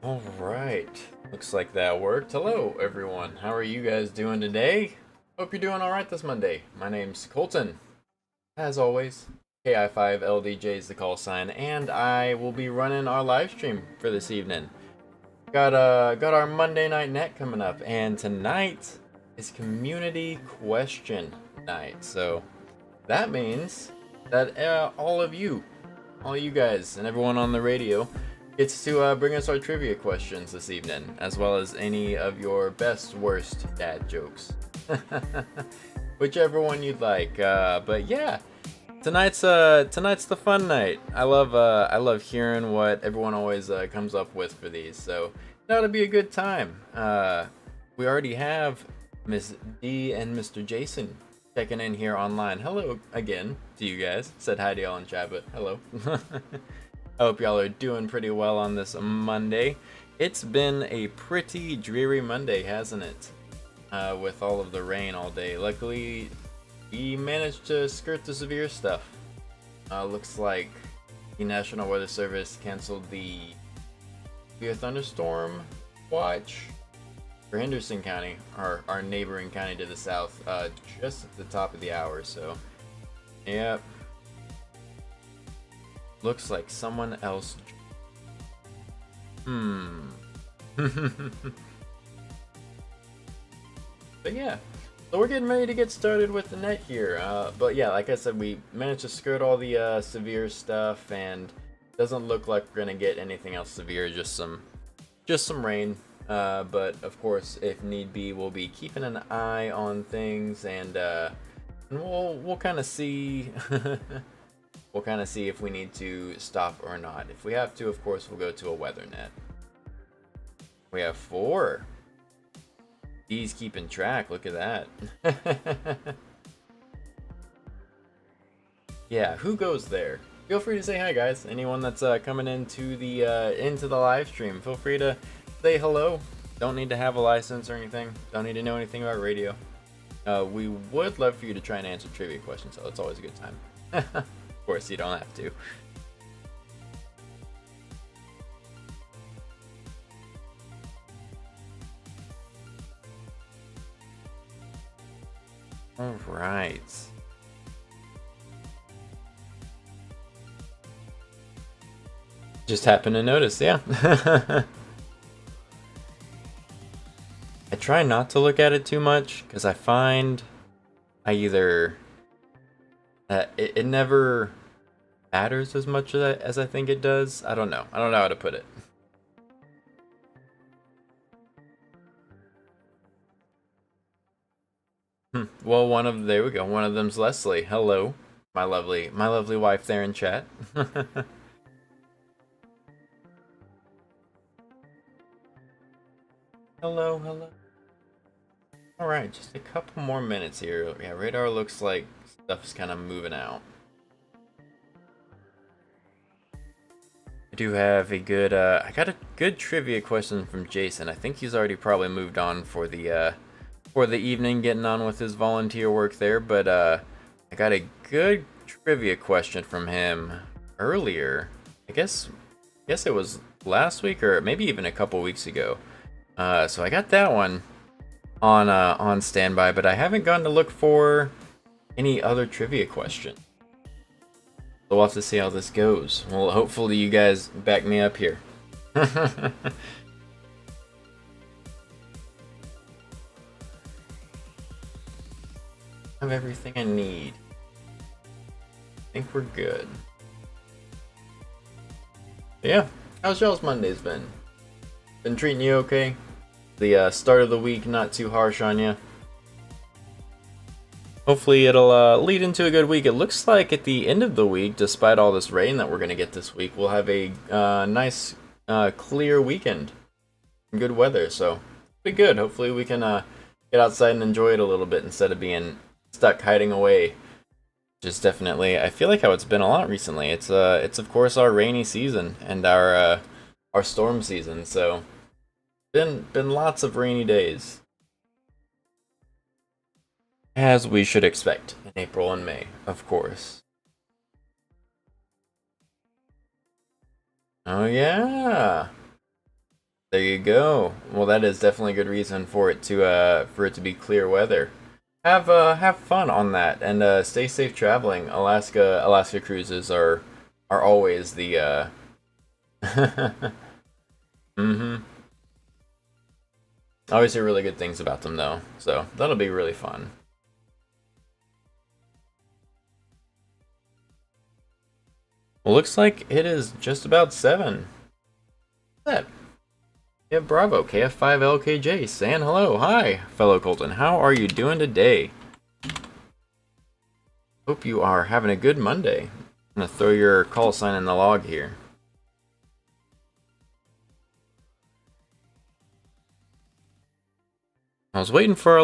All right, looks like that worked. Hello, everyone. How are you guys doing today? Hope you're doing all right this Monday. My name's Colton. As always, KI5LDJ is the call sign, and I will be running our live stream for this evening. Got our Monday night net coming up, and tonight is community question night. So that means that all you guys, and everyone on the radio gets to bring us our trivia questions this evening, as well as any of your best, worst dad jokes. Whichever one you'd like. But yeah, tonight's the fun night. I love hearing what everyone always comes up with for these. So that'll be a good time. We already have Miss D and Mr. Jason checking in here online. Hello again to you guys. Said hi to y'all in chat, but hello. I hope y'all are doing pretty well on this Monday. It's been a pretty dreary Monday, hasn't it? With all of the rain all day. Luckily, we managed to skirt the severe stuff. Looks like the National Weather Service canceled the severe thunderstorm watch for Henderson County, our neighboring county to the south, just at the top of the hour. So, yep. Looks like someone else. But yeah, so we're getting ready to get started with the net here. But yeah, like I said, we managed to skirt all the severe stuff, and doesn't look like we're gonna get anything else severe. Just some rain. But of course, if need be, we'll be keeping an eye on things, and we'll kind of see. We'll kind of see if we need to stop or not. If we have to, of course, we'll go to a weather net. We have 4. He's keeping track. Look at that. Yeah, who goes there? feel free to say hi, guys. Anyone that's coming into the live stream, feel free to say hello. Don't need to have a license or anything. Don't need to know anything about radio. We would love for you to try and answer trivia questions, so it's always a good time. Of course, you don't have to. All right. Just happened to notice, yeah. I try not to look at it too much because I find I either it never matters as much as I think it does. I don't know. I don't know how to put it. Well, there we go. One of them's Leslie. Hello, my lovely wife there in chat. Hello. All right, just a couple more minutes here. Yeah, radar looks like stuff's kind of moving out. I do have a good. I got a good trivia question from Jason. I think he's already probably moved on for the evening, getting on with his volunteer work there. But I got a good trivia question from him earlier. I guess it was last week or maybe even a couple weeks ago. So I got that one on standby, but I haven't gotten to look for any other trivia question. So we'll have to see how this goes. Well, hopefully you guys back me up here. I have everything I need. I think we're good. But yeah, how's y'all's Mondays been? Been treating you okay? The start of the week not too harsh on you? Hopefully it'll lead into a good week. It looks like at the end of the week, despite all this rain that we're going to get this week, we'll have a nice clear weekend. Good weather, so it'll be good. Hopefully we can get outside and enjoy it a little bit instead of being stuck hiding away. Just definitely, I feel like how it's been a lot recently. It's of course our rainy season and our storm season, so been lots of rainy days. As we should expect in April and May, of course. Oh yeah. There you go. Well, that is definitely a good reason for it to be clear weather. Have fun on that and stay safe traveling. Alaska cruises are always the mm-hmm. I always hear really good things about them though, so that'll be really fun. Well, looks like it is just about 7. What's that? Yeah, bravo, KF5LKJ, saying hello. Hi, fellow Colton. How are you doing today? Hope you are having a good Monday. I'm gonna throw your call sign in the log here. I was waiting for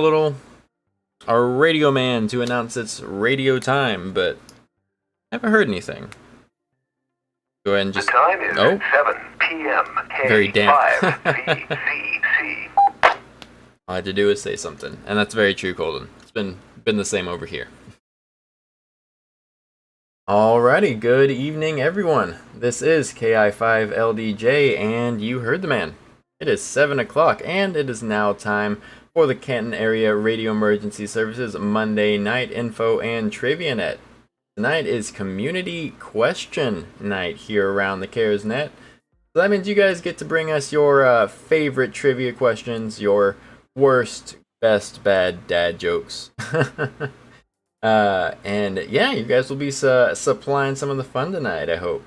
our radio man to announce it's radio time, but I haven't heard anything. Go ahead and just. The time is 7 p.m. Very damp. K5VCC. All I had to do is say something, and that's very true, Colton. It's been the same over here. Alrighty, good evening, everyone. This is KI5LDJ, and you heard the man. It is 7 o'clock, and it is now time for the Canton Area Radio Emergency Services Monday Night Info and Trivia Net. Tonight is Community Question Night here around the CARES Net. So that means you guys get to bring us your favorite trivia questions, your worst, best, bad dad jokes. And yeah, you guys will be supplying some of the fun tonight, I hope.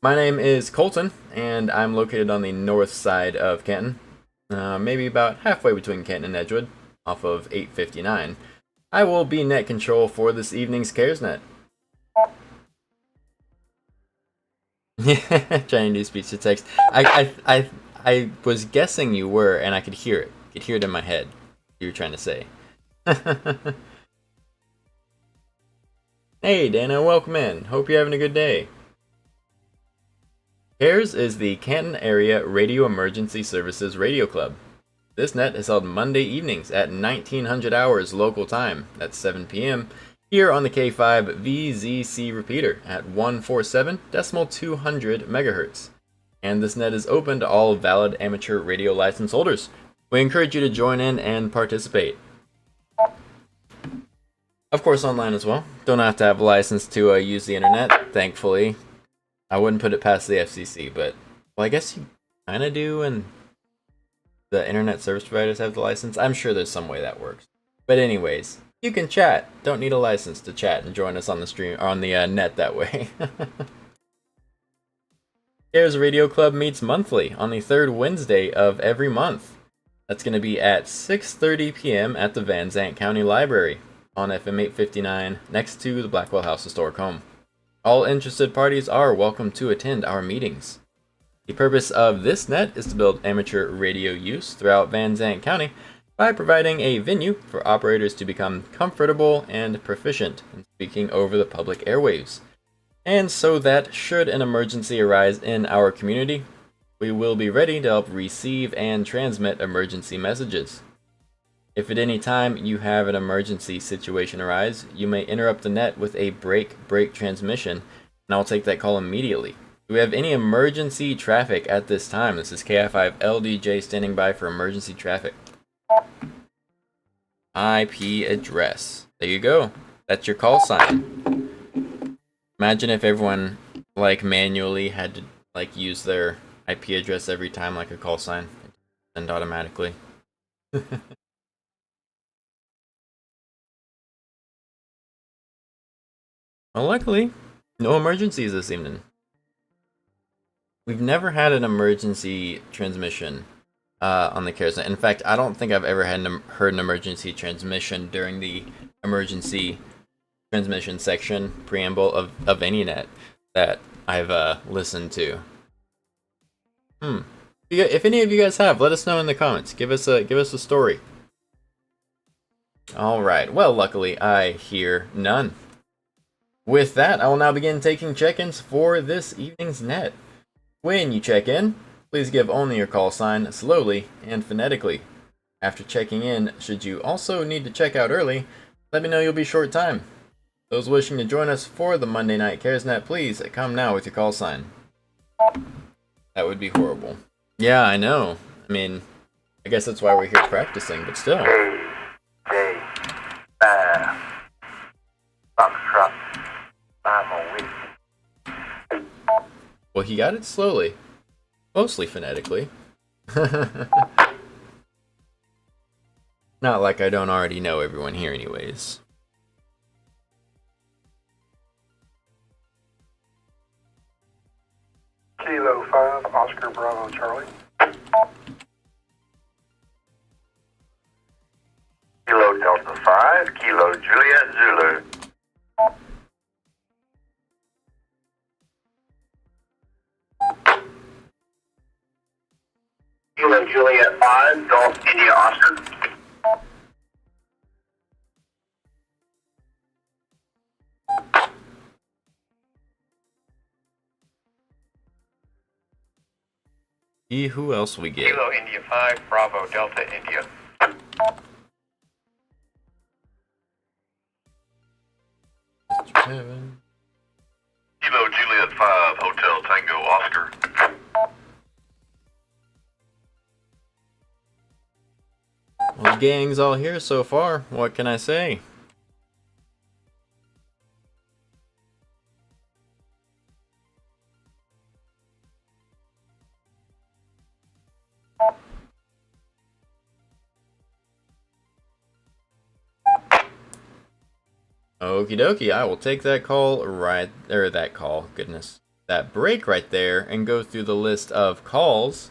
My name is Colton, and I'm located on the north side of Canton, maybe about halfway between Canton and Edgewood, off of 859. I will be net control for this evening's CARES Net. Trying to do speech to text. I was guessing you were, and I could hear it. I could hear it in my head. You were trying to say. Hey, Dana, welcome in. Hope you're having a good day. CARES is the Canton Area Radio Emergency Services Radio Club. This net is held Monday evenings at 1900 hours local time, that's 7 p.m., here on the K5 VZC repeater at 147.200 MHz. And this net is open to all valid amateur radio license holders. We encourage you to join in and participate. Of course, online as well. Don't have to have a license to use the internet, thankfully. I wouldn't put it past the FCC, but, well, I guess you kind of do, and the internet service providers have the license. I'm sure there's some way that works. But anyways, you can chat. Don't need a license to chat and join us on the stream or on the net that way. CARES Radio Club meets monthly on the third Wednesday of every month. That's going to be at 6:30 p.m. at the Van Zandt County Library on FM 859 next to the Blackwell House Historic Home. All interested parties are welcome to attend our meetings. The purpose of this net is to build amateur radio use throughout Van Zandt County by providing a venue for operators to become comfortable and proficient in speaking over the public airwaves. And so that should an emergency arise in our community, we will be ready to help receive and transmit emergency messages. If at any time you have an emergency situation arise, you may interrupt the net with a break transmission, and I'll take that call immediately. Do we have any emergency traffic at this time? This is KI5LDJ standing by for emergency traffic. IP address. There you go. That's your call sign. Imagine if everyone manually had to use their IP address every time like a call sign and automatically. Well, luckily, no emergencies this evening. We've never had an emergency transmission on the CARES net. In fact, I don't think I've ever heard an emergency transmission during the emergency transmission section preamble of any net that I've listened to. If any of you guys have, let us know in the comments. Give us a story. All right. Well, luckily I hear none. With that, I will now begin taking check-ins for this evening's net. When you check in, please give only your call sign slowly and phonetically. After checking in, should you also need to check out early, let me know you'll be short time. Those wishing to join us for the Monday Night CARES net, please come now with your call sign. That would be horrible. Yeah, I know. I mean, I guess that's why we're here practicing, but still. Well, he got it slowly. Mostly phonetically. Not like I don't already know everyone here anyways. Kilo 5, Oscar Bravo Charlie. Kilo Delta 5, Kilo Juliet Zulu. Kilo Juliet 5, Golf India Oscar. Who else we get? Kilo India 5, Bravo Delta India. Kilo Juliet 5, Hotel Tango Oscar. Well, the gang's all here so far. What can I say? Okie dokie, I will take that call that break right there and go through the list of calls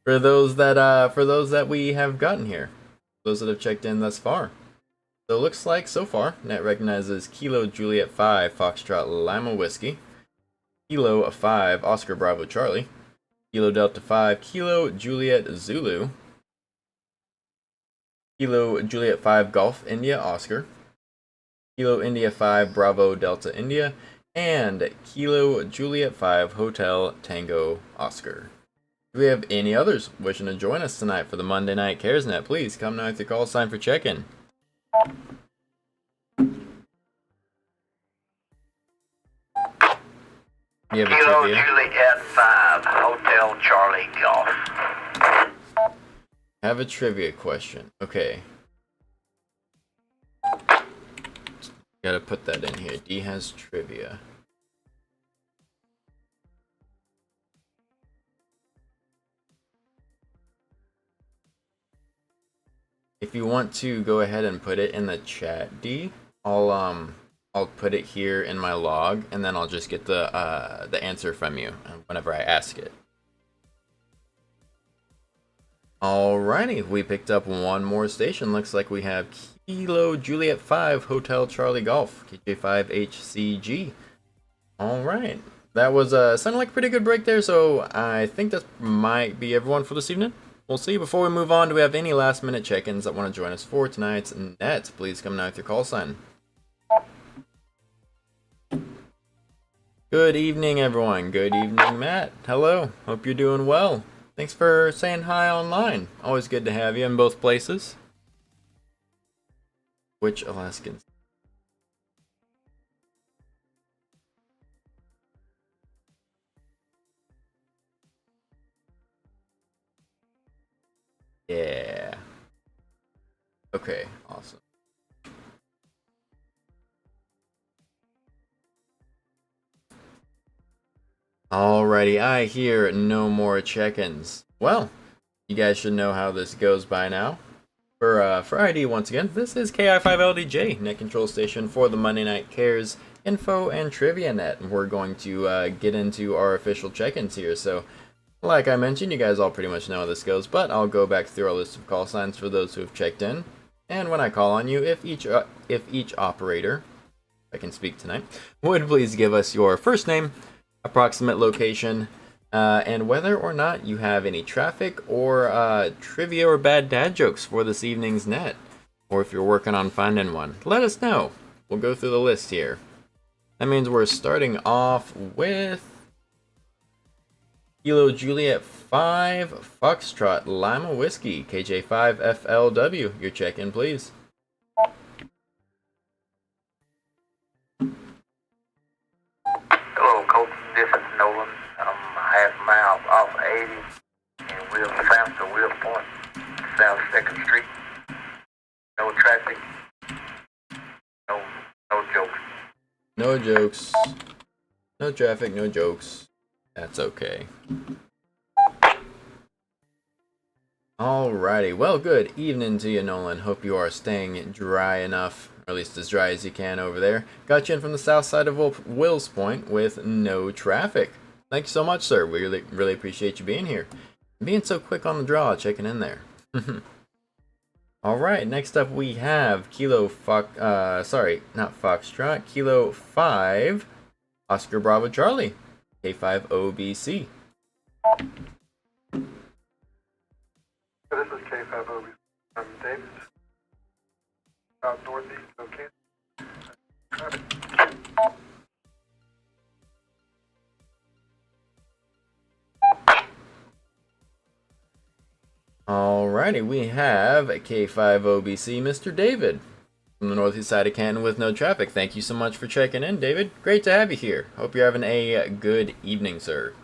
for those that we have gotten here, those that have checked in thus far. So it looks like so far, net recognizes Kilo Juliet 5 Foxtrot Lima Whiskey, Kilo 5 Oscar Bravo Charlie, Kilo Delta 5 Kilo Juliet Zulu, Kilo Juliet 5 Golf India Oscar, Kilo India 5 Bravo Delta India, and Kilo Juliet 5 Hotel Tango Oscar. Do we have any others wishing to join us tonight for the Monday Night CaresNet? Please come now with your call sign for check-in. You have a Kilo trivia? Juliet 5, Hotel Charlie Golf. Have a trivia question. Okay. Gotta put that in here. D has trivia. If you want to go ahead and put it in the chat, D, I'll put it here in my log, and then I'll just get the answer from you whenever I ask it. Alrighty, we picked up one more station. Looks like we have Kilo Juliet 5 Hotel Charlie Golf, KJ5HCG. Alright, that was sounded like a pretty good break there, so I think that might be everyone for this evening. We'll see. Before we move on, do we have any last minute check-ins that want to join us for tonight's net? Please come now with your call sign. Good evening, everyone. Good evening, Matt. Hello. Hope you're doing well. Thanks for saying hi online. Always good to have you in both places. Which Alaskans? Yeah. Okay, awesome. Alrighty, I hear no more check-ins. Well, you guys should know how this goes by now. For ID, once again, this is KI5LDJ, net control station for the Monday Night Cares info and trivia net. We're going to get into our official check-ins here. So, like I mentioned, you guys all pretty much know how this goes, but I'll go back through our list of call signs for those who have checked in. And when I call on you, if each operator, if I can speak tonight, would please give us your first name, approximate location, and whether or not you have any traffic or trivia or bad dad jokes for this evening's net, or if you're working on finding one, let us know. We'll go through the list here. That means we're starting off with Kilo Juliet 5 Foxtrot Lima Whiskey, KJ5FLW. Your check-in, please. Hello, Coach. This is Nolan. I'm half a mile off 80 and south to Wheel Point, South 2nd Street. No traffic. No jokes. No jokes. No traffic, no jokes. That's okay. Alrighty, well, good evening to you, Nolan. Hope you are staying dry enough, or at least as dry as you can over there. Got you in from the south side of Wills Point with no traffic. Thank you so much, sir. We really appreciate you being here. Being so quick on the draw, checking in there. Alright, next up we have Kilo Kilo 5 Oscar Bravo Charlie, K5OBC. This is K5OBC. I'm David. Out northeast of Canton. Alrighty, we have K5OBC, Mr. David, from the northeast side of Canton with no traffic. Thank you so much for checking in, David. Great to have you here. Hope you're having a good evening, sir.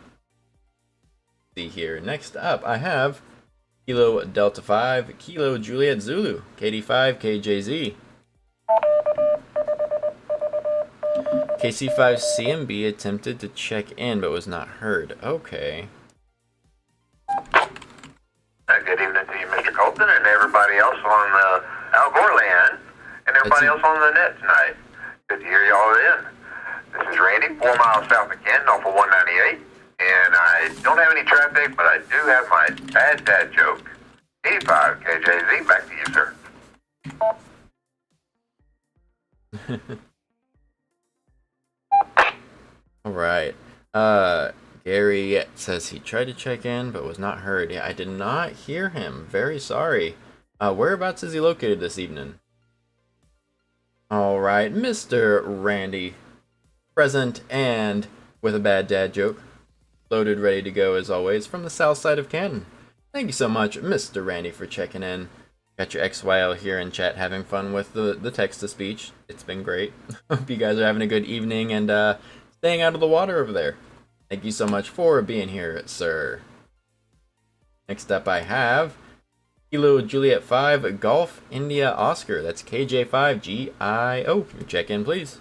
See here. Next up, I have Kilo Delta 5, Kilo Juliet Zulu, KD5 KJZ. KC5 CMB attempted to check in but was not heard. Okay. Good evening to you, Mr. Colton, and everybody else on Al Gore land, and everybody else on the net tonight. Good to hear you all in. This is Randy, 4 miles south of Canton off of 198, and I don't have any traffic, but I do have my bad dad joke. E5 KJZ, back to you, sir. Alright. Gary says he tried to check in but was not heard. Yeah, I did not hear him. Very sorry. Whereabouts is he located this evening? All right, Mr. Randy, present and with a bad dad joke, loaded, ready to go as always from the south side of Canton. Thank you so much, Mr. Randy, for checking in. Got your XYL here in chat having fun with the text-to-speech. It's been great. Hope you guys are having a good evening and staying out of the water over there. Thank you so much for being here, sir. Next up I have Kilo Juliet 5 Golf India Oscar. That's KJ5GIO. Check in, please.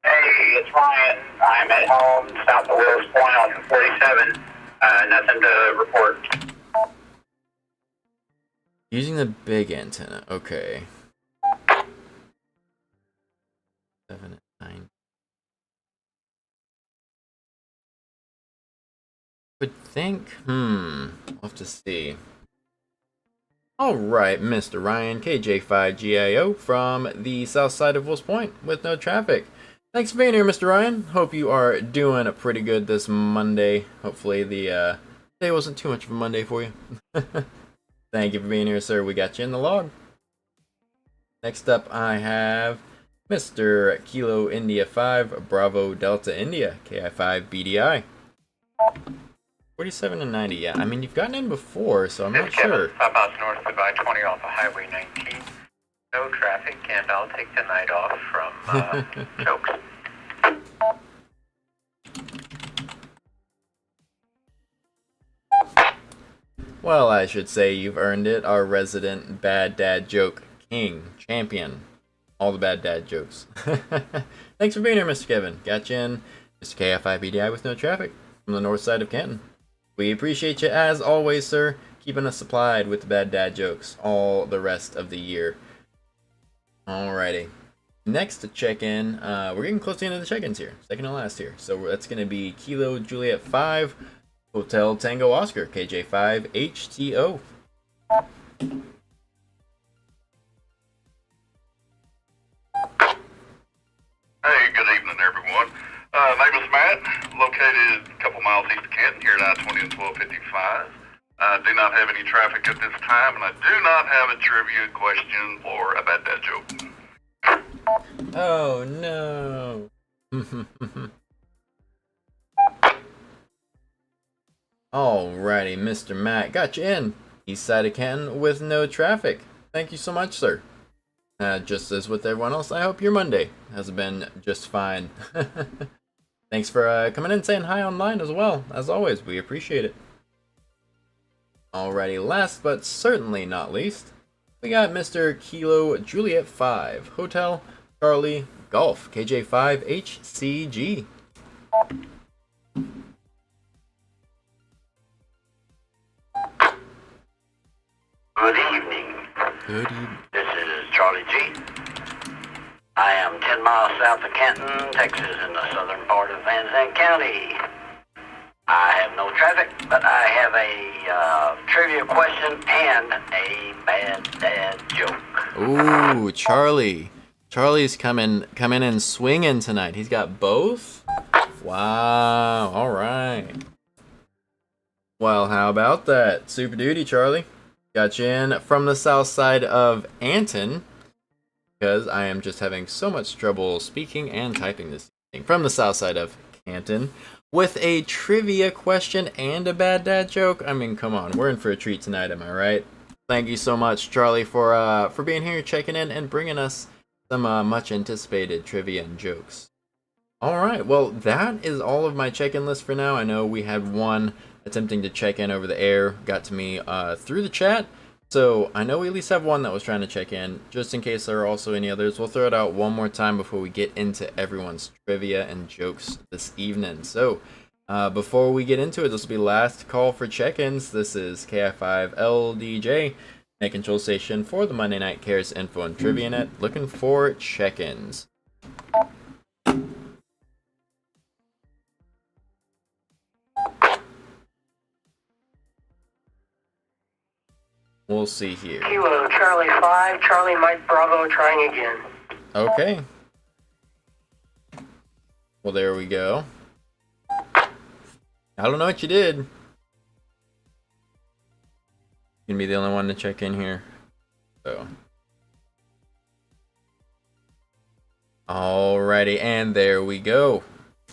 Hey, it's Ryan. I'm at home south of Wills Point off of 47. Nothing to report. Using the big antenna. Okay. 7 and 9. Would think. We'll have to see. Alright, Mr. Ryan, KJ5GIO from the south side of Wills Point with no traffic. Thanks for being here, Mr. Ryan. Hope you are doing pretty good this Monday. Hopefully the day wasn't too much of a Monday for you. Thank you for being here, sir. We got you in the log. Next up, I have Mr. Kilo India 5 Bravo Delta India KI5BDI. 47 and 90, yeah. I mean, you've gotten in before, so I'm not sure. 5 miles north of I-20 off of Highway 19. No traffic, and I'll take the night off from Chokes. Well, I should say you've earned it. Our resident bad dad joke king, champion. All the bad dad jokes. Thanks for being here, Mr. Kevin. Got you in, Mr. KFIBDI with no traffic from the north side of Canton. We appreciate you as always, sir, keeping us supplied with the bad dad jokes all the rest of the year. Alrighty. Next to check in, we're getting close to the end of the check-ins here. Second to last here. So that's going to be Kilo Juliet 5 Hotel Tango Oscar KJ5 HTO. Hey, good evening, everyone. Name is Matt, located a couple miles east of Canton, here at I-20 and 1255. I do not have any traffic at this time, and I do not have a trivia question or a bad dad joke. Oh, no. Alrighty, Mr. Matt, got you in. East side of Canton with no traffic. Thank you so much, sir. Just as with everyone else, I hope your Monday has been just fine. Thanks for coming in and saying hi online as well. As always, we appreciate it. Alrighty, last but certainly not least, we got Mr. Kilo Juliet 5 Hotel Charlie Golf KJ5 HCG. Good evening. Good evening. This is Charlie G. I am 10 miles south of Canton, Texas, in the southern part of Van Zandt County. I have no traffic, but I have a trivia question and a bad dad joke. Ooh, Charlie. Charlie's coming in swinging tonight. He's got both? Wow. All right. Well, how about that? Super duty, Charlie. Got you in from the south side of Canton, because I am just having so much trouble speaking and typing this evening. From the south side of Canton, with a trivia question and a bad dad joke. I mean, come on, we're in for a treat tonight, am I right? Thank you so much, Charlie, for being here, checking in, and bringing us some much anticipated trivia and jokes. All right, well, that is all of my check-in list for now. I know we had one attempting to check in over the air, got to me through the chat. So I know we at least have one that was trying to check in. Just in case there are also any others, we'll throw it out one more time before we get into everyone's trivia and jokes this evening. So before we get into it, this will be last call for check-ins. This is KI5LDJ, Net Control Station for the Monday Night Cares Info and Trivia Net, looking for check-ins. We'll see here. Kilo Charlie 5, Charlie Mike Bravo trying again. Okay. Well, there we go. I don't know what you did. gonna be the only one to check in here. So. Alrighty, and there we go.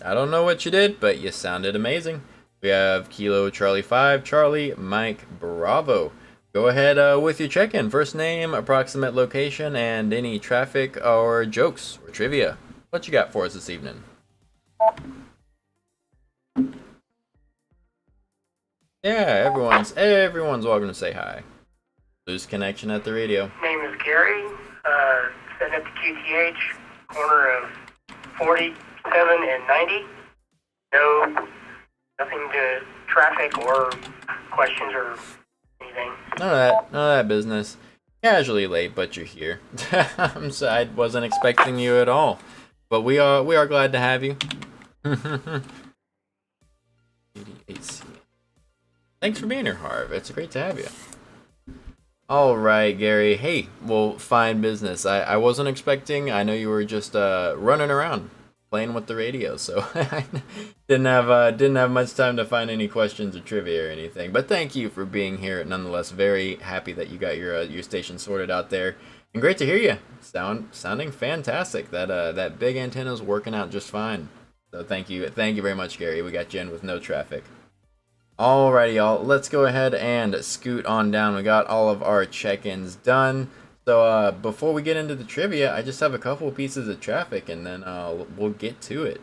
I don't know what you did, but you sounded amazing. We have Kilo Charlie 5, Charlie Mike Bravo. Go ahead with your check-in. First name, approximate location, and any traffic or jokes or trivia. What you got for us this evening? Yeah, everyone's welcome to say hi. Lose connection at the radio. Name is Gary. Set at the QTH, corner of 47 and 90. Nothing to traffic or questions or anything. None of that business. Casually late, but you're here. I wasn't expecting you at all, but we are glad to have you. 88C. Thanks for being here, Harv. It's great to have you. All right, Gary. Hey, well, fine business. I wasn't expecting. I know you were just running around playing with the radio, so I didn't have much time to find any questions or trivia or anything. But thank you for being here. Nonetheless, very happy that you got your station sorted out there, and great to hear you. Sounding fantastic. That big antenna's working out just fine. So thank you very much, Gary. We got you in with no traffic. Alrighty, y'all. Let's go ahead and scoot on down. We got all of our check-ins done. So before we get into the trivia, I just have a couple pieces of traffic, and then we'll get to it.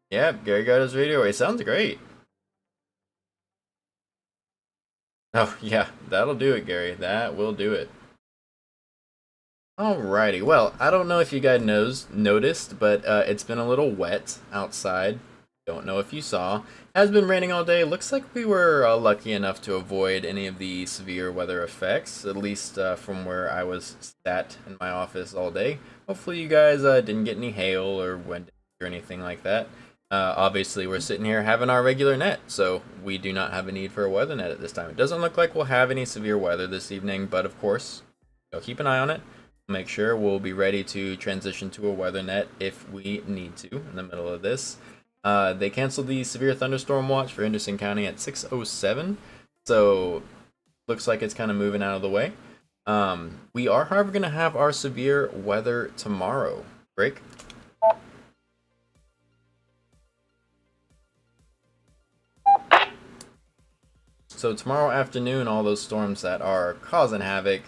Yep, Gary got his radio. It sounds great. Oh yeah, that'll do it, Gary. That will do it. Alrighty, well, I don't know if you guys noticed, but it's been a little wet outside. Don't know if you saw. Has been raining all day. Looks like we were lucky enough to avoid any of the severe weather effects, at least from where I was sat in my office all day. Hopefully you guys didn't get any hail or wind or anything like that. Obviously, we're sitting here having our regular net, so we do not have a need for a weather net at this time. It doesn't look like we'll have any severe weather this evening, but of course, keep an eye on it. Make sure we'll be ready to transition to a weather net if we need to in the middle of this. They canceled the severe thunderstorm watch for Henderson County at 6:07, so looks like it's kind of moving out of the way. We are, however, going to have our severe weather tomorrow. Break. So tomorrow afternoon, all those storms that are causing havoc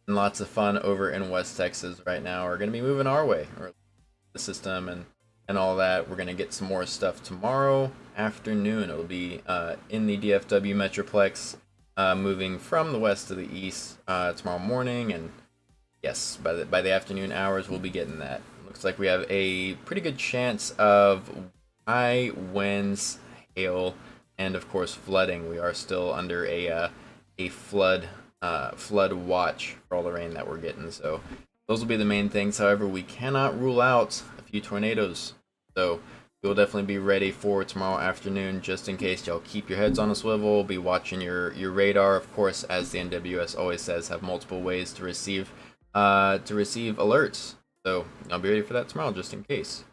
and lots of fun over in West Texas right now are going to be moving our way, or the system and all that. We're going to get some more stuff tomorrow afternoon. It'll be in the DFW Metroplex, moving from the west to the east tomorrow morning, and yes, by the afternoon hours we'll be getting that. Looks like we have a pretty good chance of high winds, hail, and of course flooding. We are still under a flood watch for all the rain that we're getting, so those will be the main things. However, we cannot rule out a few tornadoes, so we'll definitely be ready for tomorrow afternoon, just in case. Y'all keep your heads on a swivel, be watching your radar. Of course, as the NWS always says, have multiple ways to receive alerts, so I'll be ready for that tomorrow, just in case.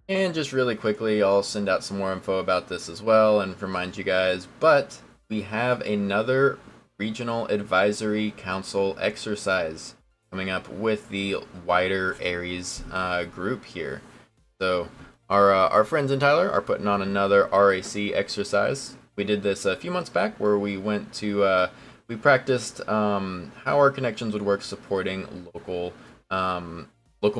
And just really quickly, I'll send out some more info about this as well and remind you guys, but we have another Regional Advisory Council exercise coming up with the wider Aries group here. So our friends in Tyler are putting on another RAC exercise. We did this a few months back where we went to, we practiced how our connections would work supporting local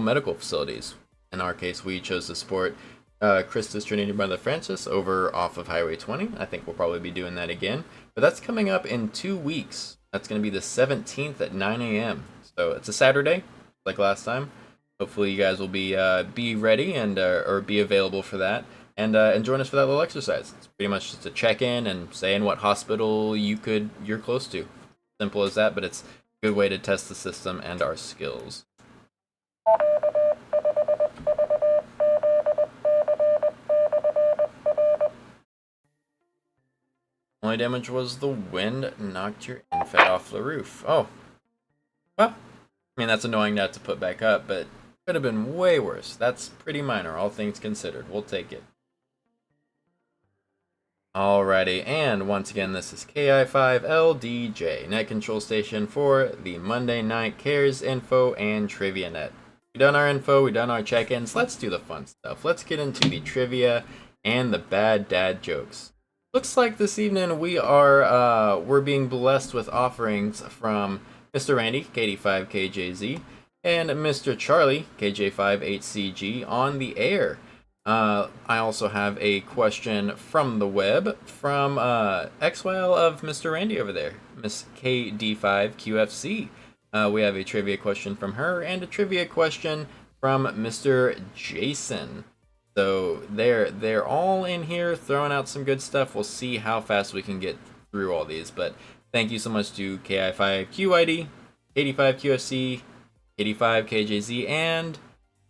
medical facilities. In our case, we chose to support Christus Trinity Brother Francis over off of Highway 20. I think we'll probably be doing that again. But that's coming up in 2 weeks. That's going to be the 17th at 9 a.m. So it's a Saturday, like last time. Hopefully you guys will be ready and or be available for that. And join us for that little exercise. It's pretty much just a check-in and saying what hospital you're close to. Simple as that, but it's a good way to test the system and our skills. Only damage was the wind knocked your infed off the roof. Oh. Well, I mean, that's annoying to have to put back up, but could have been way worse. That's pretty minor, all things considered. We'll take it. Alrighty, and once again, this is KI5LDJ, net control station for the Monday Night Cares info and trivia net. We've done our info, we've done our check-ins. Let's do the fun stuff. Let's get into the trivia and the bad dad jokes. Looks like this evening we're being blessed with offerings from Mr. Randy, KD5KJZ, and Mr. Charlie, KJ58CG, on the air. I also have a question from the web from X-Whale of Mr. Randy over there, Miss KD5QFC. We have a trivia question from her and a trivia question from Mr. Jason. So they're all in here throwing out some good stuff. We'll see how fast we can get through all these. But thank you so much to KI5QID, KD5QFC, KD5KJZ, and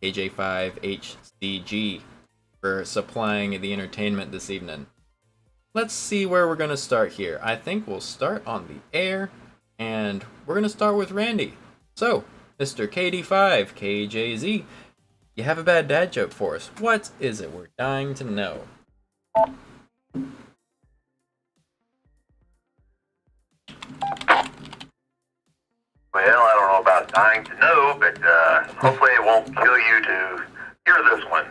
KJ5HCG for supplying the entertainment this evening. Let's see where we're going to start here. I think we'll start on the air, and we're going to start with Randy. So, Mr. KD5KJZ, you have a bad dad joke for us. What is it? We're dying to know. Well, I don't know about dying to know, but hopefully it won't kill you to hear this one.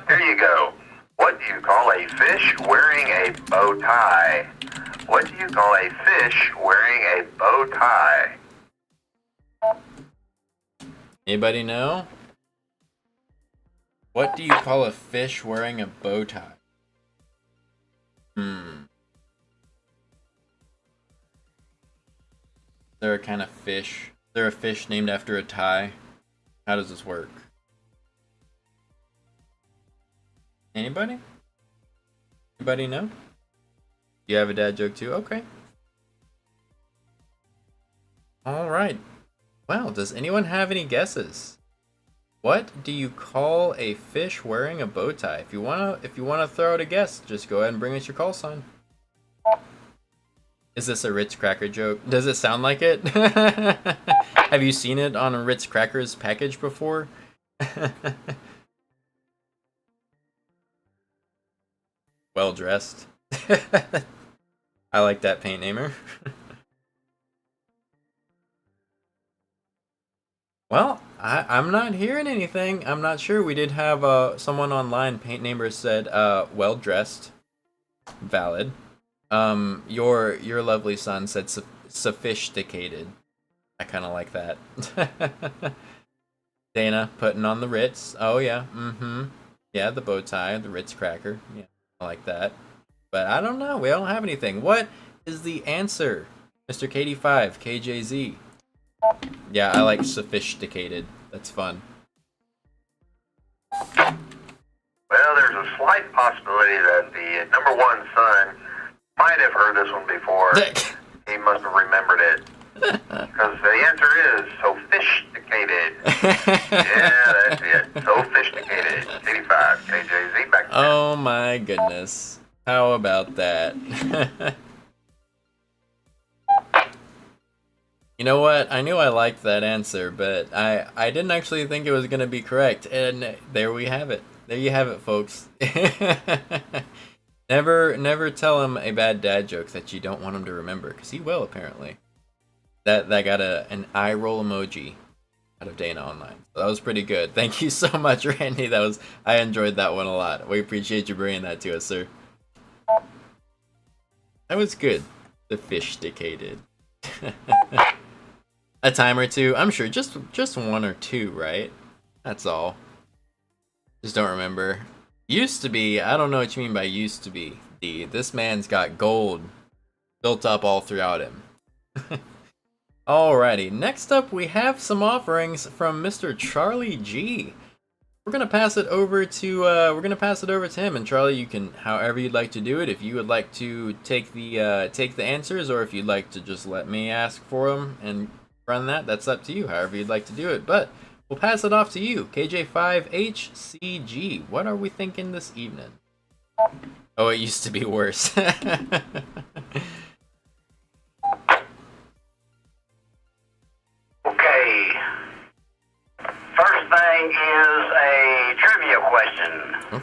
Here you go. What do you call a fish wearing a bow tie? What do you call a fish wearing a bow tie? Anybody know? What do you call a fish wearing a bow tie? Is there a kind of fish? Is there a fish named after a tie? How does this work? Anybody? Anybody know? You have a dad joke too? Okay. Alright. Well, does anyone have any guesses? What do you call a fish wearing a bow tie? If you wanna throw out a guess, just go ahead and bring us your call sign. Is this a Ritz Cracker joke? Does it sound like it? Have you seen it on a Ritz Crackers package before? Well dressed. I like that paint namer. Well, I'm not hearing anything. I'm not sure. We did have someone online. Paint namer said well dressed. Valid. Your lovely son said sophisticated. I kind of like that. Dana putting on the Ritz. Oh yeah. Yeah, the bow tie, the Ritz cracker. Yeah, I like that. But I don't know. We don't have anything. What is the answer, Mr. KD5 KJZ? Yeah, I like sophisticated. That's fun. Well, there's a slight possibility that the number one son might have heard this one before. He must have remembered it. Because the answer is sophisticated. Yeah, that's it. Sophisticated. 85 KJZ back to Oh my goodness. How about that? You know what? I knew I liked that answer, but I didn't actually think it was going to be correct. And there we have it. There you have it, folks. Never tell him a bad dad joke that you don't want him to remember, because he will, apparently. That got an eye roll emoji out of Dana Online. So that was pretty good. Thank you so much, Randy. I enjoyed that one a lot. We appreciate you bringing that to us, sir. That was good. Sophisticated. A time or two, I'm sure. Just one or two, right? That's all. Just don't remember. Used to be. I don't know what you mean by used to be. This man's got gold built up all throughout him. Alrighty, next up we have some offerings from Mr. Charlie G. We're gonna pass it over to him, and Charlie, you can however you'd like to do it. If you would like to take the answers, or if you'd like to just let me ask for them and run that's up to you. However you'd like to do it, but we'll pass it off to you, KJ5HCG. What are we thinking this evening? Oh, it used to be worse.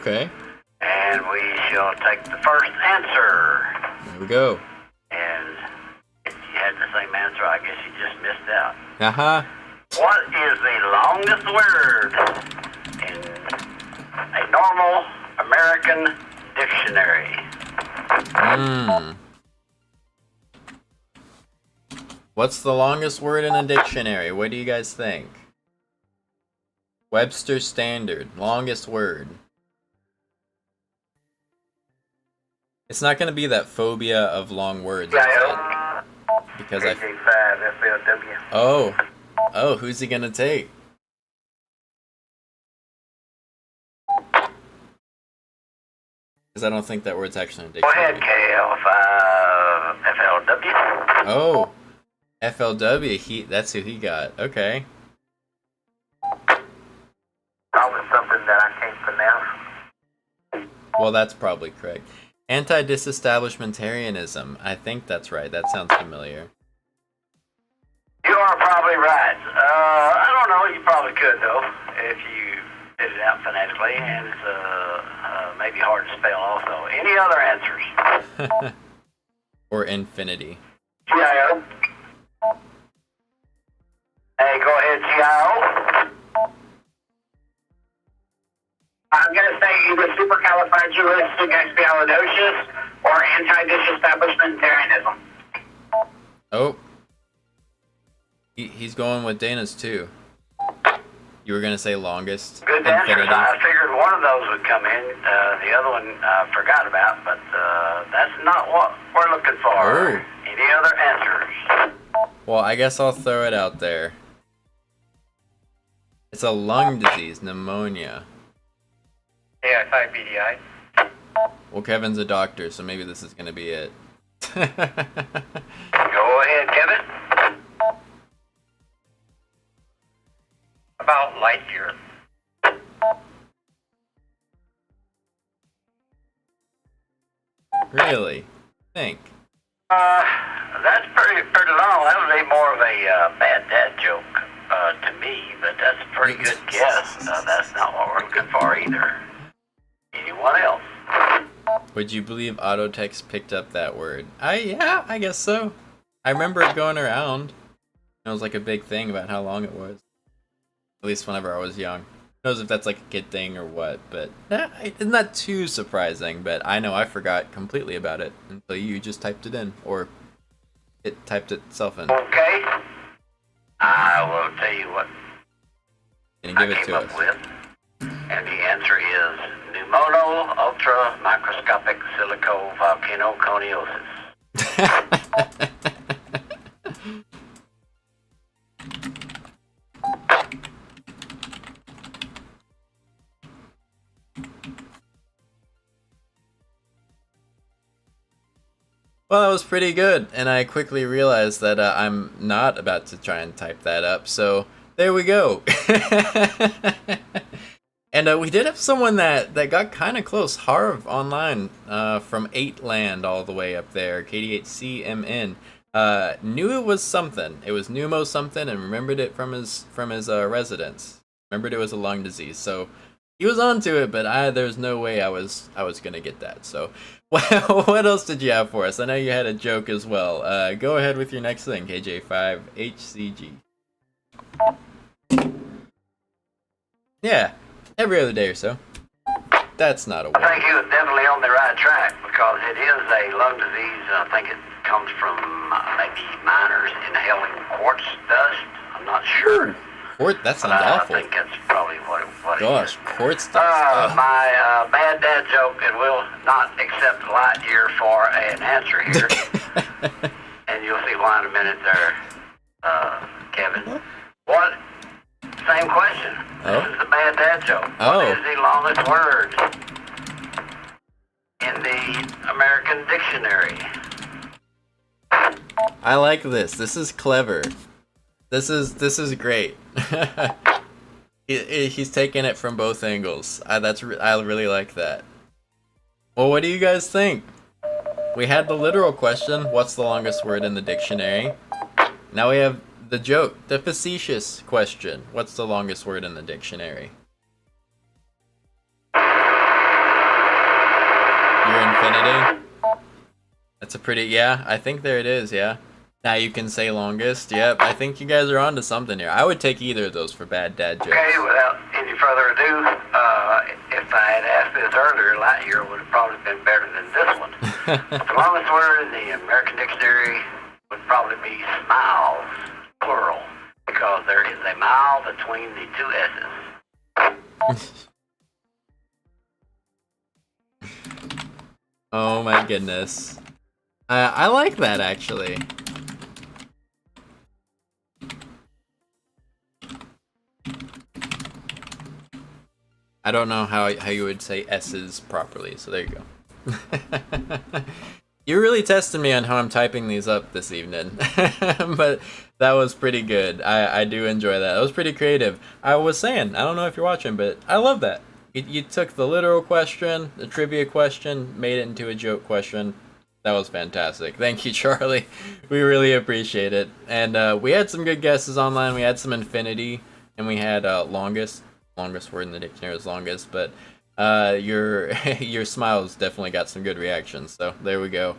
Okay. And we shall take the first answer. There we go. And if you had the same answer, I guess you just missed out. Uh-huh. What is the longest word in a normal American dictionary? What's the longest word in a dictionary? What do you guys think? Webster Standard, longest word. It's not going to be that phobia of long words, is it? Because I... FLW. Oh, who's he going to take? Because I don't think that word's actually in a Go ahead, dictionary. KL5 FLW. Oh, FLW, that's who he got. Okay. Probably something that I can't pronounce. Well, that's probably correct. Anti-disestablishmentarianism. I think that's right. That sounds familiar. You are probably right. I don't know. You probably could, though, if you did it out phonetically, and it's maybe hard to spell also. Any other answers? Or infinity. GIO. Hey, go ahead, GIO. I'm going to say either supercalifragilisticexpialidocious or anti-disestablishmentarianism. Oh. He's going with Dana's too. You were going to say longest. Good answer. Infinity. I figured one of those would come in. The other one I forgot about, but that's not what we're looking for. Oh. Any other answers? Well, I guess I'll throw it out there. It's a lung disease, pneumonia. AI5BDI. Well, Kevin's a doctor, so maybe this is going to be it. Go ahead, Kevin. About light year. Really? Think. That's pretty long. That would be more of a bad dad joke to me, but that's a pretty good guess. That's not what we're looking for either. Anyone else? Would you believe Autotext picked up that word? Yeah, I guess so. I remember it going around. It was like a big thing about how long it was. At least whenever I was young. Who knows if that's like a kid thing or what, but it's not too surprising, but I know I forgot completely about it until you just typed it in, or it typed itself in. Okay. I will tell you what Can you give I it came to up us? with, and the answer is pneumono ultra microscopic silico volcanoconiosis. Well, that was pretty good, and I quickly realized that I'm not about to try and type that up, so there we go. And we did have someone that got kind of close, Harv Online, from 8 Land all the way up there, KD8CMN. Knew it was something. It was pneumo something, and remembered it from his residence. Remembered it was a lung disease, so he was onto it, but there's no way I was gonna get that. So, what else did you have for us? I know you had a joke as well. Go ahead with your next thing, KJ5HCG. Yeah, every other day or so. That's not a I word. think he was definitely on the right track because it is a lung disease. I think it comes from maybe miners inhaling quartz dust. I'm not sure. That sounds I awful. think that's probably what it Gosh, is. quartz dust. Ugh. My bad dad joke, and we'll not accept light year for an answer here. And you'll see why in a minute there, Kevin. What? Same question. Oh. This is the bad dad joke. Oh. What is the longest word in the American dictionary? I like this. This is clever. This is great. He's taking it from both angles. I really like that. Well, what do you guys think? We had the literal question, what's the longest word in the dictionary? Now we have the joke, the facetious question, what's the longest word in the dictionary? infinity. That's a pretty, yeah, I think there it is, yeah. Now you can say longest. Yep, I think you guys are onto something here. I would take either of those for bad dad jokes. Okay, without any further ado, if I had asked this earlier, Lightyear would have probably been better than this one. The longest word in the American dictionary would probably be smiles, plural, because there is a mile between the two S's. Oh my goodness. I like that actually. I don't know how you would say S's properly, so there you go. You're really testing me on how I'm typing these up this evening. But that was pretty good. I do enjoy that. That was pretty creative. I was saying, I don't know if you're watching, but I love that. You took the literal question, the trivia question, made it into a joke question. That was fantastic. Thank you, Charlie. We really appreciate it. And we had some good guesses online. We had some infinity, and we had longest word in the dictionary is longest, but your smiles definitely got some good reactions, so there we go.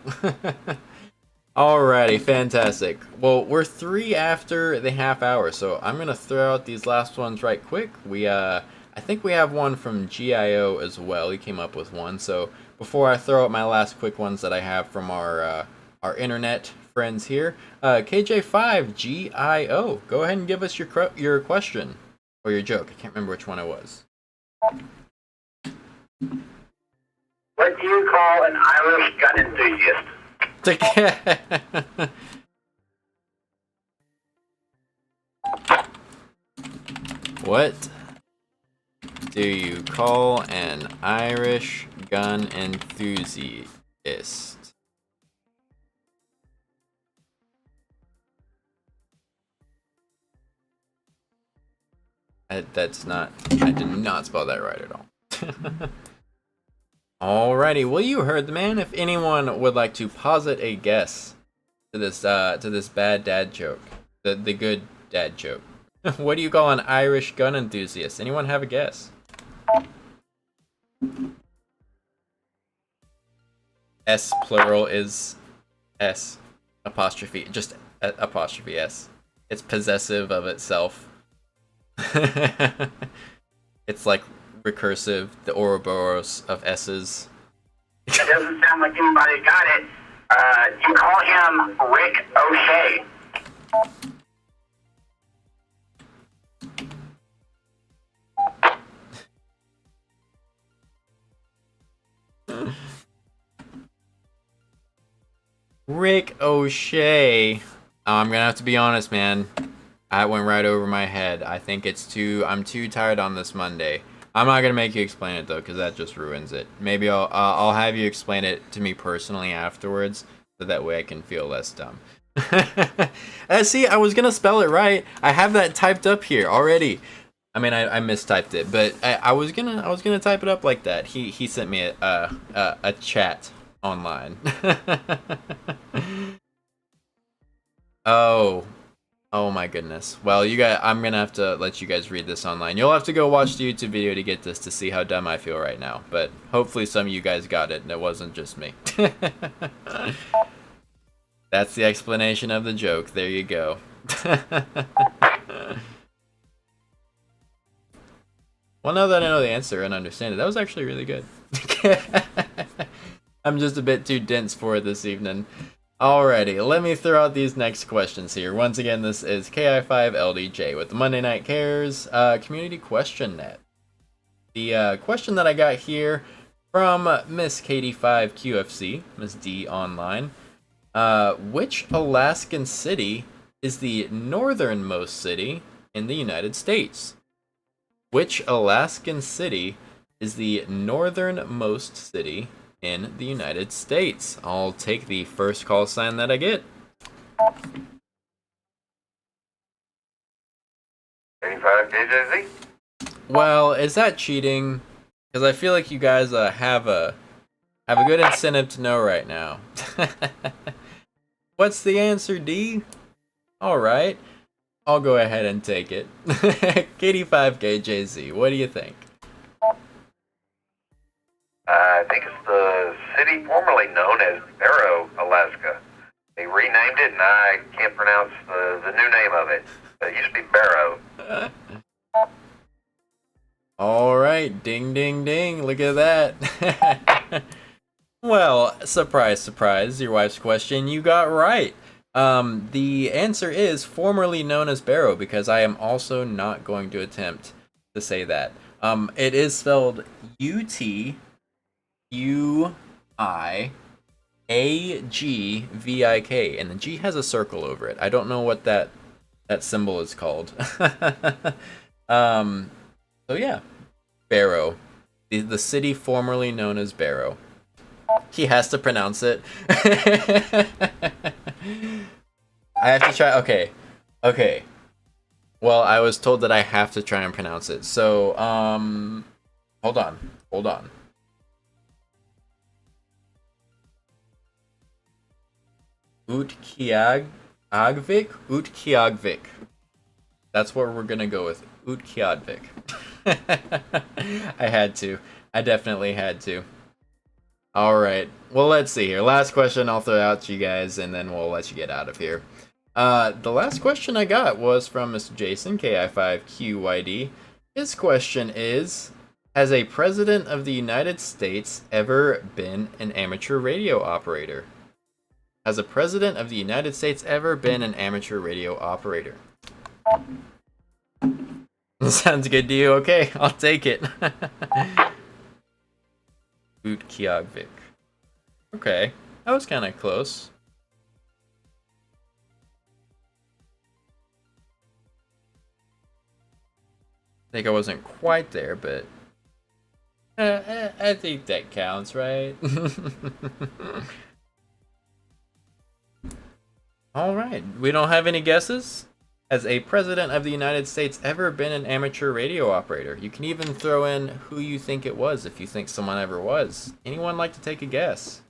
Alrighty, fantastic. Well, we're 3 after the half hour, so I'm gonna throw out these last ones right quick. I think we have one from GIO as well. He came up with one, so before I throw out my last quick ones that I have from our internet friends here, KJ5GIO, go ahead and give us your question. Or your joke. I can't remember which one it was. What do you call an Irish gun enthusiast? What do you call an Irish gun enthusiast? That's not, I did not spell that right at all. Alrighty, well, you heard the man. If anyone would like to posit a guess to this bad dad joke, the good dad joke, what do you call an Irish gun enthusiast? Anyone have a guess? S plural is S apostrophe, just apostrophe S. It's possessive of itself. It's like recursive, the Ouroboros of S's. It doesn't sound like anybody got it. You call him Rick O'Shea. Rick O'Shea. I'm gonna have to be honest, man. That went right over my head. I think I'm too tired on this Monday. I'm not gonna make you explain it though, because that just ruins it. Maybe I'll have you explain it to me personally afterwards, so that way I can feel less dumb. See, I was gonna spell it right. I have that typed up here already. I mean, I mistyped it, but I was gonna type it up like that. He sent me a chat online. Oh my goodness. Well, I'm gonna have to let you guys read this online. You'll have to go watch the YouTube video to get this to see how dumb I feel right now. But hopefully some of you guys got it and it wasn't just me. That's the explanation of the joke. There you go. Well, now that I know the answer and understand it, that was actually really good. I'm just a bit too dense for it this evening. Alrighty, let me throw out these next questions here. Once again, this is KI5LDJ with the Monday Night Cares Community Question Net. The question that I got here from Miss Katie5QFC, Miss D Online. Which Alaskan city is the northernmost city in the United States? Which Alaskan city is the northernmost city in the United States? I'll take the first call sign that I get. 85 KJZ. Well, is that cheating? Because I feel like you guys have a good incentive to know right now. What's the answer, D? Alright, I'll go ahead and take it. Katie5KJZ, what do you think? I think it's the city formerly known as Barrow, Alaska. They renamed it, and I can't pronounce the new name of it. It used to be Barrow. All right, ding, ding, ding. Look at that. Well, surprise, surprise. Your wife's question you got right. The answer is formerly known as Barrow, because I am also not going to attempt to say that. It is spelled Utuiagvik, and the G has a circle over it. I don't know what that symbol is called. So yeah, Barrow, the city formerly known as Barrow. He has to pronounce it. I have to try. Okay. Well, I was told that I have to try and pronounce it. So, hold on. Utqiagvik. That's what we're gonna go with. Utqiagvik. I definitely had to. Alright, well, let's see here. Last question I'll throw out to you guys, and then we'll let you get out of here. The last question I got was from Mr. Jason, KI5QYD. His question is, has a president of the United States ever been an amateur radio operator? Has a president of the United States ever been an amateur radio operator? Sounds good to you? Okay, I'll take it. Utqiagvik. Okay, that was kind of close. I think I wasn't quite there, but I think that counts, right? All right, we don't have any guesses? Has a president of the United States ever been an amateur radio operator? You can even throw in who you think it was if you think someone ever was. Anyone like to take a guess?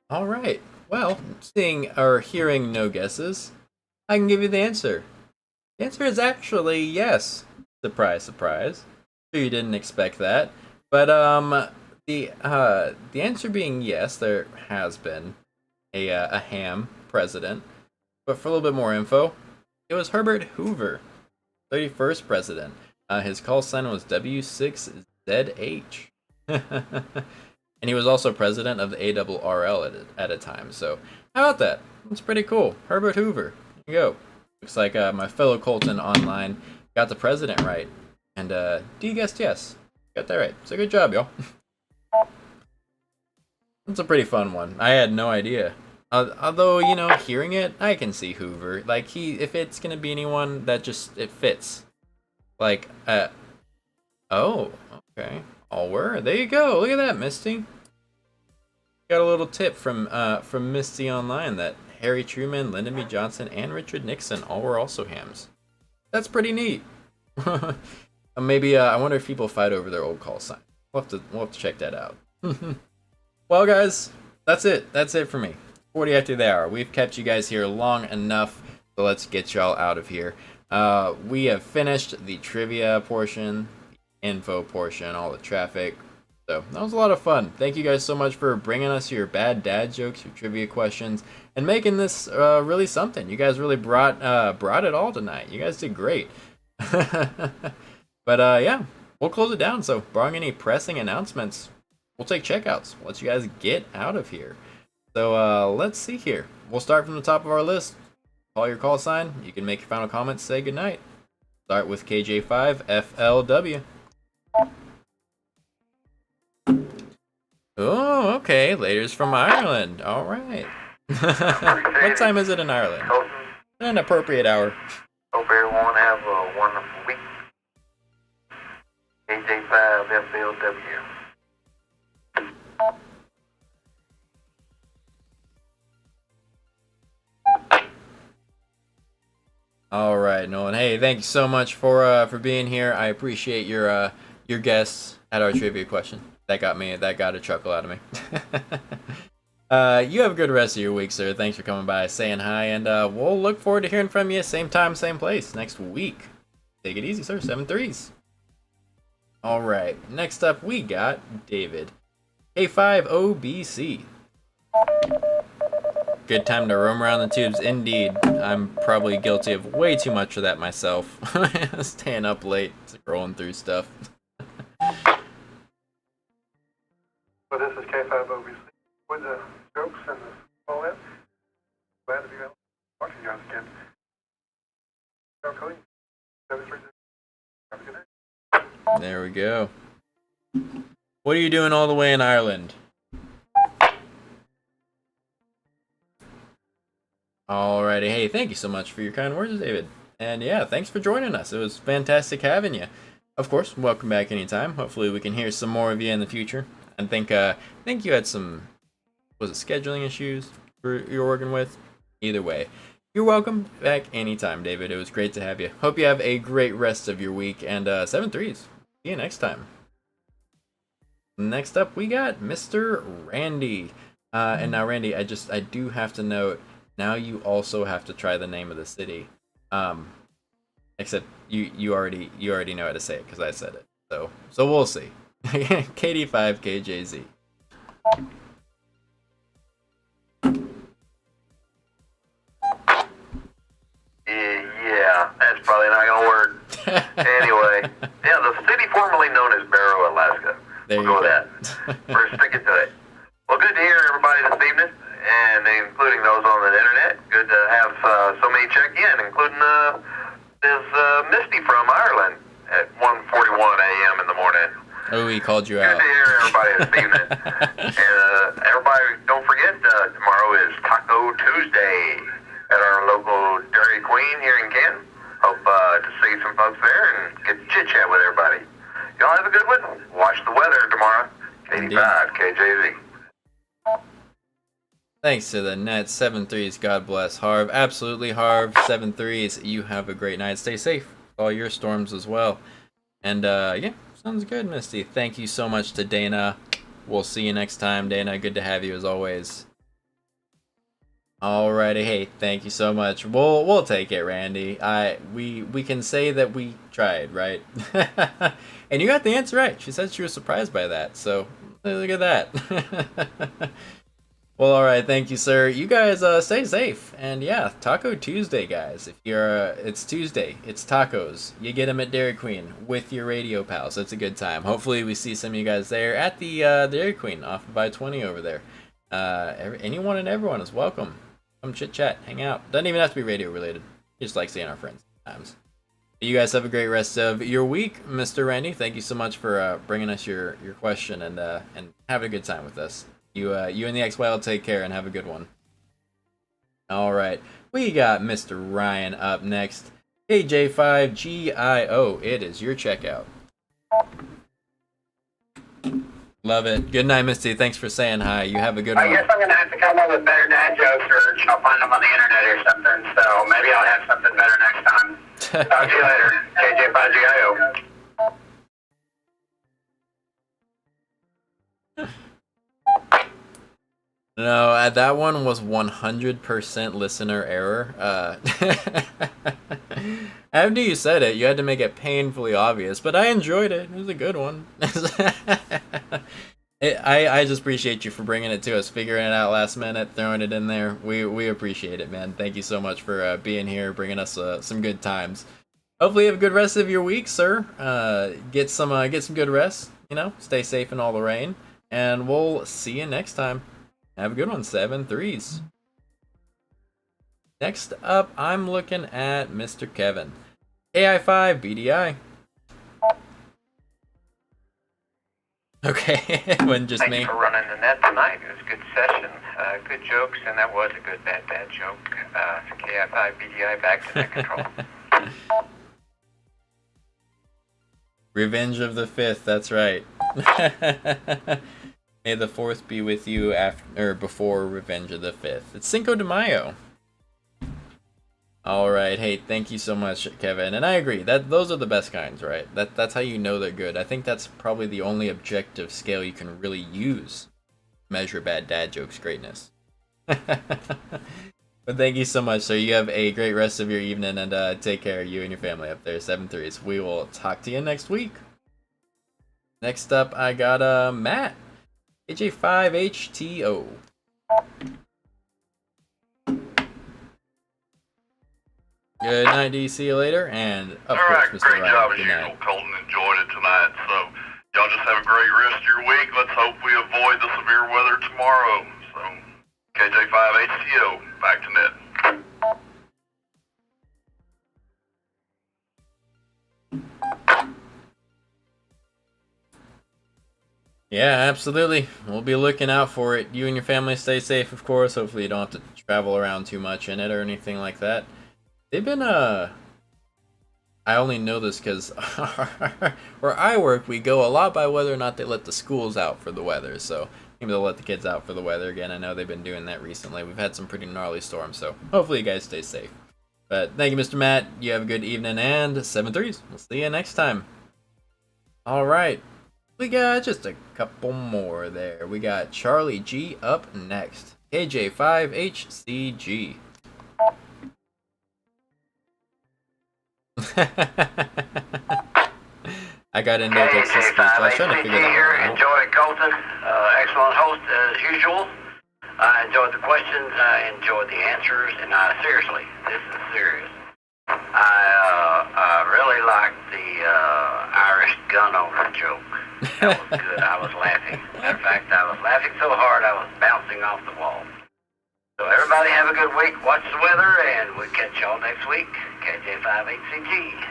All right. Well, seeing or hearing no guesses, I can give you the answer. The answer is actually yes. Surprise, surprise. Sure you didn't expect that. But the answer being yes, there has been a ham president. But for a little bit more info, it was Herbert Hoover, 31st president. His call sign was W6ZH. And he was also president of the ARRL at a time. So how about that? That's pretty cool. Herbert Hoover. There you go. Looks like my fellow Colton online got the president right. And D guessed yes. Got that right. So good job, y'all. That's a pretty fun one. I had no idea. Although, you know, hearing it, I can see Hoover. Like, if it's gonna be anyone that just, it fits. Like, oh, okay. Allward. There you go. Look at that, Misty. Got a little tip from Misty online that Harry Truman, Lyndon B. Johnson, and Richard Nixon all were also hams. That's pretty neat. Maybe I wonder if people fight over their old call sign. We'll have to check that out. Well, guys, that's it. That's it for me. 40 after the hour. We've kept you guys here long enough, so let's get y'all out of here. We have finished the trivia portion, the info portion, all the traffic. So that was a lot of fun. Thank you guys so much for bringing us your bad dad jokes, your trivia questions, and making this really something. You guys really brought it all tonight. You guys did great. But yeah, we'll close it down. So barring any pressing announcements, we'll take checkouts. We'll let you guys get out of here. So let's see here. We'll start from the top of our list. Call your call sign. You can make your final comments. Say goodnight. Start with KJ5FLW. Oh, okay. Laters from Ireland. All right. What time is it in Ireland? An appropriate hour. Hope everyone have a wonderful week. KJ5FLW. All right, Nolan. Hey, thank you so much for being here. I appreciate your guess at our trivia question. That got a chuckle out of me. You have a good rest of your week, sir. Thanks for coming by, saying hi, and we'll look forward to hearing from you same time, same place next week. Take it easy, sir. 7-3s. All right. Next up, we got David. K5OBC. Good time to roam around the tubes, indeed. I'm probably guilty of way too much of that myself. Staying up late, scrolling through stuff. So this is K5OBC with the jokes and all that. Glad to be able to talk to you guys again. Cody. Have a good day. There we go. What are you doing all the way in Ireland? Alrighty, hey, thank you so much for your kind words, David. And yeah, thanks for joining us. It was fantastic having you. Of course, welcome back anytime. Hopefully we can hear some more of you in the future. I think you had some, was it scheduling issues you're working with? Either way, you're welcome back anytime, David. It was great to have you. Hope you have a great rest of your week, and 7-3s. See you next time. Next up, we got Mr. Randy. And now, Randy, I do have to note, now you also have to try the name of the city. Except you already know how to say it because I said it. So we'll see. KD5KJZ. Yeah, that's probably not gonna work. Anyway, yeah, the city formerly known as Barrow, Alaska. There We'll you go with go. that. We're sticking to it. Well, good to hear everybody this evening, and including those on the internet. Good to have so many check in, including this Misty from Ireland at 1:41 a.m. in the morning. Oh, he called you Good out. to hear everybody this evening. And everybody, don't forget, tomorrow is Taco Tuesday at our local Dairy Queen here in Canton. Hope to see some folks there and get to chit-chat with everybody. Y'all have a good one. Watch the weather tomorrow. 85 KJZ. Thanks to the net. 7-3s. God bless. Harv. Absolutely, Harv. 7-3s. You have a great night. Stay safe. All your storms as well. And yeah, sounds good, Misty. Thank you so much to Dana. We'll see you next time, Dana. Good to have you as always. Alrighty, hey, thank you so much. We'll take it, Randy. We can say that we tried, right? And you got the answer right. She said she was surprised by that. So look at that. Well, alright, thank you, sir. You guys stay safe. And yeah, Taco Tuesday, guys. If you're it's Tuesday, it's tacos. You get them at Dairy Queen with your radio pals. It's a good time. Hopefully we see some of you guys there at the Dairy Queen off of I-20 over there. Anyone and everyone is welcome. Come chit chat, hang out. Doesn't even have to be radio related. Just like seeing our friends sometimes. You guys have a great rest of your week, Mr. Randy. Thank you so much for bringing us your question and having a good time with us. You and the XY take care and have a good one. All right, we got Mr. Ryan up next. KJ5GIO. It is your checkout. Love it. Good night, Misty. Thanks for saying hi. You have a good one. I guess I'm going to have to come up with better dad jokes, or I'll find them on the internet or something, so maybe I'll have something better next time. Talk to you later. KJ5GIO. No, that one was 100% listener error. After you said it, you had to make it painfully obvious, but I enjoyed it. It was a good one. I just appreciate you for bringing it to us, figuring it out last minute, throwing it in there. We appreciate it, man. Thank you so much for being here, bringing us some good times. Hopefully you have a good rest of your week, sir. Get some good rest, stay safe in all the rain, and we'll see you next time. Have a good one, 7-3s. Next up, I'm looking at Mr. Kevin. AI5 BDI. Okay, when just me. Thanks for running the net tonight. It was a good session, good jokes, and that was a good bad joke. KI5 BDI back to net control. Revenge of the 5th, that's right. May the 4th be with you before Revenge of the 5th. It's Cinco de Mayo. Alright, hey, thank you so much, Kevin. And I agree, those are the best kinds, right? That's how you know they're good. I think that's probably the only objective scale you can really use measure bad dad jokes greatness. But thank you so much, sir. You have a great rest of your evening, and take care, you and your family up there. 7-3s. We will talk to you next week. Next up, I got Matt, AJ5HTO. Good night, D. See you later, and of All course, right, Mr. great job Ryan. as Good usual, night. Colton. Enjoyed it tonight. So y'all just have a great rest of your week. Let's hope we avoid the severe weather tomorrow. So KJ5HTO, back to net. Yeah, absolutely. We'll be looking out for it. You and your family stay safe, of course. Hopefully you don't have to travel around too much in it or anything like that. They've been, I only know this because where I work, we go a lot by whether or not they let the schools out for the weather. So maybe they'll let the kids out for the weather again. I know they've been doing that recently. We've had some pretty gnarly storms, so hopefully you guys stay safe. But thank you, Mr. Matt. You have a good evening, and 7-3s. We'll see you next time. All right. We got just a couple more there. We got Charlie G up next. KJ5HCG. I got into Texas speech. I was trying to figure that here. out. Enjoyed Colton. Excellent host as usual. I enjoyed the questions. I enjoyed the answers. And seriously, this is serious. I really liked the Irish gun owner joke. That was good. I was laughing. Matter of fact, I was laughing so hard I was bouncing off the wall. So everybody have a good week. Watch the weather, and we'll catch y'all next week. KJ5HCG.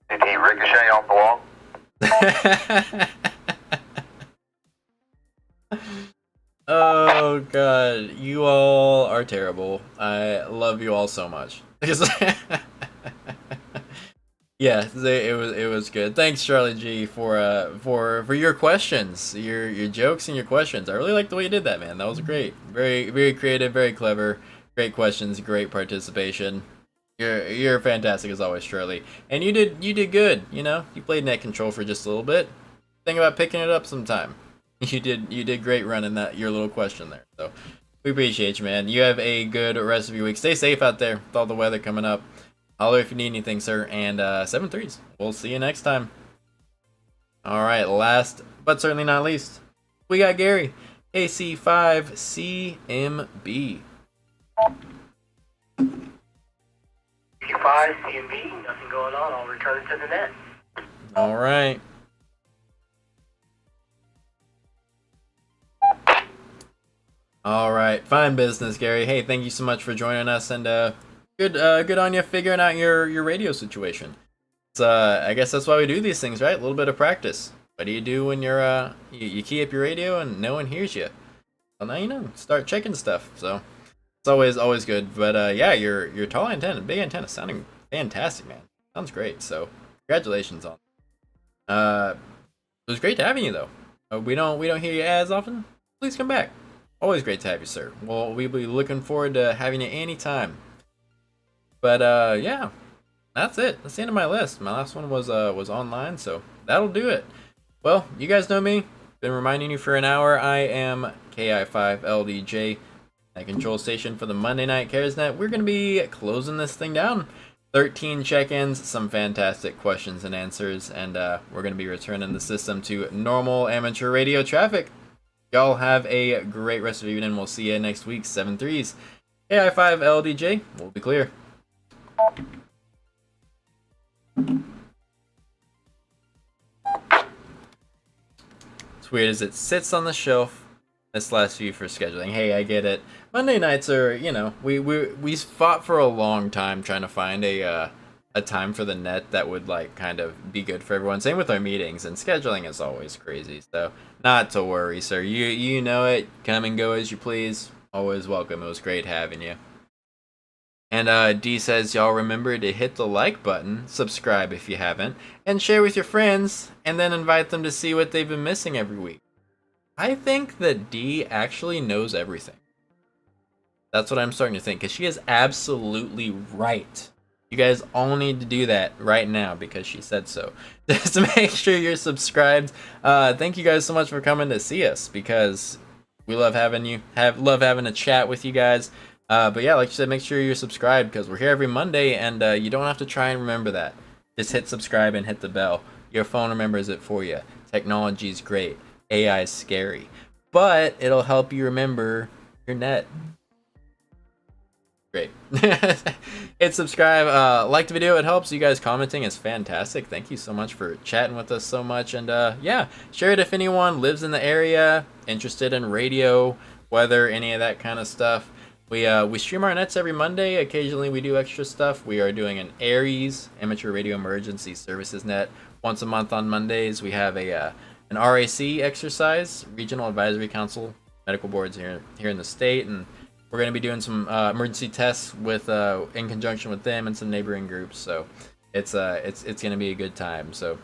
Did he ricochet off the wall? Oh god, you all are terrible. I love you all so much. Yeah, it was good. Thanks, Charlie G, for your questions, your jokes and your questions. I really liked the way you did that, man. That was great. Very creative, very clever. Great questions, great participation. You're fantastic as always, Charlie. And you did good. You know, you played net control for just a little bit. Think about picking it up sometime. You did great running your little question there. So we appreciate you, man. You have a good rest of your week. Stay safe out there with all the weather coming up. Holler if you need anything, sir. And 7-3s. We'll see you next time. All right, last but certainly not least, we got Gary, AC5CMB. AC5 CMB, nothing going on. I'll return it to the net. All right. All right, fine business, Gary. Hey, thank you so much for joining us, and good on you figuring out your radio situation. It's, I guess that's why we do these things, right? A little bit of practice. What do you do when you're you key up your radio and no one hears you? Well, now you know. Start checking stuff. So it's always good. But yeah, your tall antenna, big antenna, sounding fantastic, man. Sounds great. So congratulations on. It was great to having you though. We don't hear you as often. Please come back. Always great to have you, sir. Well, we'll be looking forward to having you anytime. But yeah, that's it. That's the end of my list. My last one was online, so that'll do it. Well, you guys know me. Been reminding you for an hour. I am KI5LDJ at Control Station for the Monday Night CaresNet. We're gonna be closing this thing down. 13 check-ins, some fantastic questions and answers, and we're gonna be returning the system to normal amateur radio traffic. Y'all have a great rest of the evening. We'll see you next week. 7-3s. AI5LDJ. We'll be clear. It's weird as it sits on the shelf. This last view for scheduling. Hey, I get it. Monday nights are, you know, we fought for a long time trying to find a time for the net that would like kind of be good for everyone. Same with our meetings, and scheduling is always crazy. So not to worry, sir. You know it. Come and go as you please. Always welcome. It was great having you. And D says, y'all remember to hit the like button, subscribe if you haven't, and share with your friends, and then invite them to see what they've been missing every week. I think that D actually knows everything. That's what I'm starting to think, because she is absolutely right. You guys all need to do that right now because she said so. Just to make sure you're subscribed. Thank you guys so much for coming to see us because we love having you. Love having a chat with you guys. But yeah, like you said, make sure you're subscribed because we're here every Monday, and you don't have to try and remember that. Just hit subscribe and hit the bell. Your phone remembers it for you. Technology's great. AI is scary, but it'll help you remember your net. Great. Hit subscribe, like the video, it helps. You guys commenting is fantastic. Thank you so much for chatting with us so much. And yeah, share it if anyone lives in the area, interested in radio, weather, any of that kind of stuff. We stream our nets every Monday. Occasionally we do extra stuff. We are doing an ARES, Amateur Radio Emergency Services net, once a month on Mondays. We have an RAC exercise, Regional Advisory Council, medical boards here in the state, and we're going to be doing some emergency tests with in conjunction with them and some neighboring groups. So it's going to be a good time. So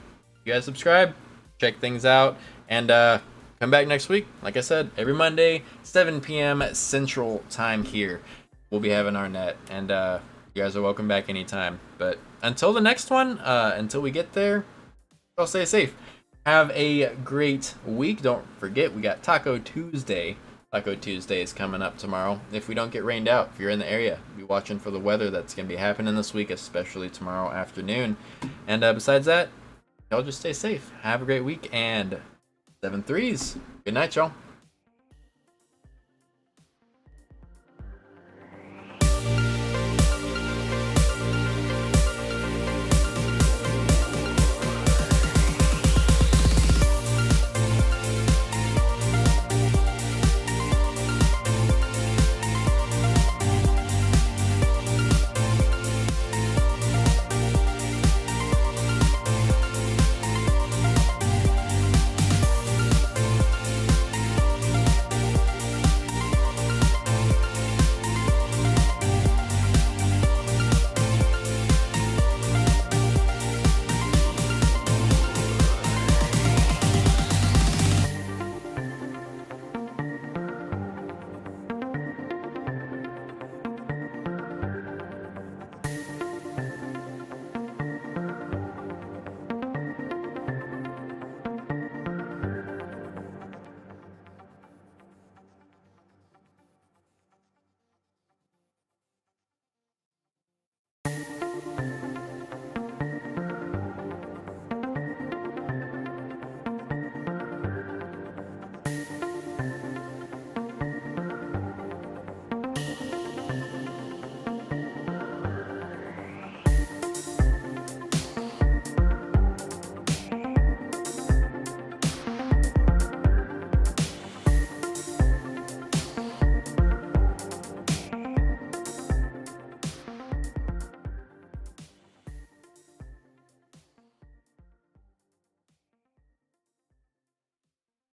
you guys subscribe, check things out, and come back next week. Like I said, every Monday, 7 p.m. Central Time here. We'll be having our net, and you guys are welcome back anytime. But until the next one, until we get there, I'll stay safe. Have a great week. Don't forget, we got Taco Tuesday. Taco Tuesday is coming up tomorrow. If we don't get rained out, if you're in the area, be watching for the weather that's going to be happening this week, especially tomorrow afternoon. And besides that, y'all just stay safe. Have a great week, and 7 threes. Good night, y'all.